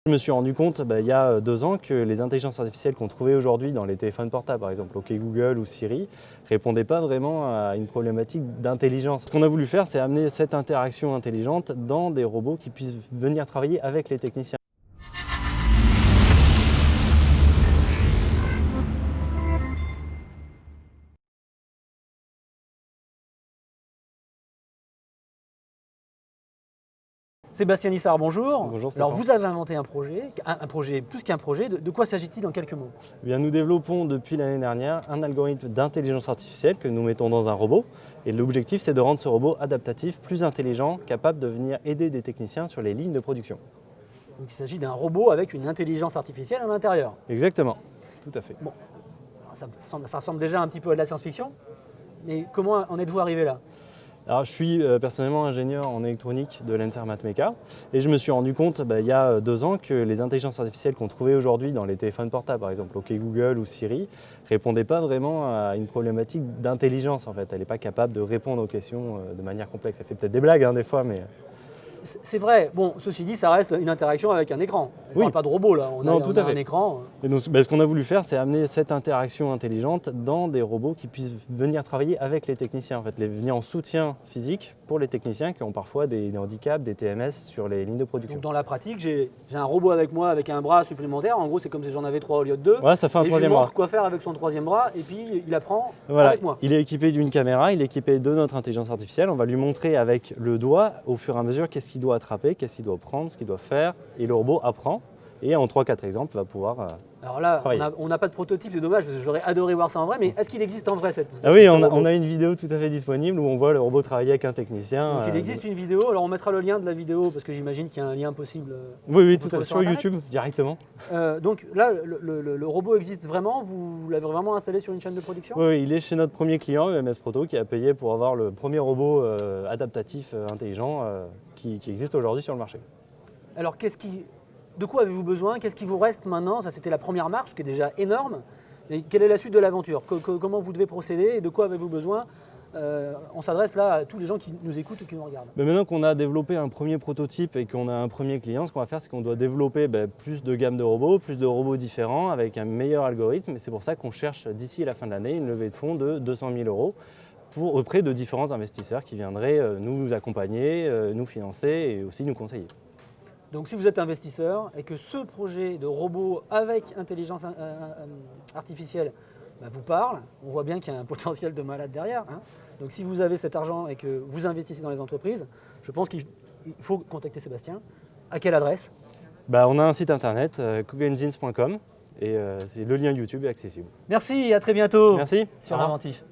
Je me suis rendu compte il y a 2 ans que les intelligences artificielles qu'on trouvait aujourd'hui dans les téléphones portables, par exemple OK Google ou Siri, ne répondaient pas vraiment à une problématique d'intelligence. Ce qu'on a voulu faire, c'est amener cette interaction intelligente dans des robots qui puissent venir travailler avec les techniciens. Sébastien Nissard, bonjour. Bonjour Alors Stéphane. vous avez inventé un projet, plus qu'un projet, de quoi s'agit-il en quelques mots? Eh bien, nous développons depuis l'année dernière un algorithme d'intelligence artificielle que nous mettons dans un robot. Et l'objectif, c'est de rendre ce robot adaptatif, plus intelligent, capable de venir aider des techniciens sur les lignes de production. Donc, il s'agit d'un robot avec une intelligence artificielle à l'intérieur. Exactement, tout à fait. Bon, ça ressemble déjà un petit peu à de la science-fiction, mais comment en êtes-vous arrivé là? Alors, je suis personnellement ingénieur en électronique de l'ENSER Mathmeca et je me suis rendu compte il y a 2 ans que les intelligences artificielles qu'on trouvait aujourd'hui dans les téléphones portables, par exemple OK Google ou Siri, ne répondaient pas vraiment à une problématique d'intelligence en fait. Elle n'est pas capable de répondre aux questions de manière complexe. Elle fait peut-être des blagues des fois, mais... C'est vrai, bon, ceci dit, ça reste une interaction avec un écran. On ne Oui. parle pas de robot là, on Non, a, tout on à a un fait. écran. Et donc, ce qu'on a voulu faire, c'est amener cette interaction intelligente dans des robots qui puissent venir travailler avec les techniciens, en fait, venir en soutien physique pour les techniciens qui ont parfois des handicaps, des TMS sur les lignes de production. Donc dans la pratique, j'ai un robot avec moi avec un bras supplémentaire. En gros, c'est comme si j'en avais 3 au lieu de 2. Ouais, ça fait un et je lui troisième montre bras. quoi faire avec son 3e bras et puis il apprend Voilà, avec moi. il est équipé d'une caméra, il est équipé de notre intelligence artificielle. On va lui montrer avec le doigt, au fur et à mesure, qu'est-ce qu'il doit attraper, qu'est-ce qu'il doit prendre, ce qu'il doit faire. Et le robot apprend. Et en 3-4 exemples, va pouvoir Alors là, travailler. on n'a pas de prototype, c'est dommage, parce que j'aurais adoré voir ça en vrai, mais est-ce qu'il existe en vrai ce Ah oui, robot on a une vidéo tout à fait disponible où on voit le robot travailler avec un technicien. Donc il existe une vidéo, alors on mettra le lien de la vidéo, parce que j'imagine qu'il y a un lien possible. Oui, on peut tout à trouver fait, sur Internet. YouTube, directement. Donc là, le robot existe vraiment, vous l'avez vraiment installé sur une chaîne de production? Oui, il est chez notre premier client, EMS Proto, qui a payé pour avoir le premier robot adaptatif intelligent qui existe aujourd'hui sur le marché. Alors de quoi avez-vous besoin? Qu'est-ce qui vous reste maintenant? Ça, c'était la première marche, qui est déjà énorme. Et quelle est la suite de l'aventure? Comment vous devez procéder et de quoi avez-vous besoin? On s'adresse là à tous les gens qui nous écoutent ou qui nous regardent. Mais maintenant qu'on a développé un premier prototype et qu'on a un premier client, ce qu'on va faire, c'est qu'on doit développer plus de gammes de robots, plus de robots différents avec un meilleur algorithme. Et c'est pour ça qu'on cherche d'ici la fin de l'année une levée de fonds de 200 000 € auprès de différents investisseurs qui viendraient nous accompagner, nous financer et aussi nous conseiller. Donc si vous êtes investisseur et que ce projet de robot avec intelligence artificielle vous parle, on voit bien qu'il y a un potentiel de malade derrière. Donc si vous avez cet argent et que vous investissez dans les entreprises, je pense qu'il faut contacter Sébastien. À quelle adresse? On a un site internet, cookengines.com, et le lien YouTube est accessible. Merci, à très bientôt. Merci. Sur Inventif.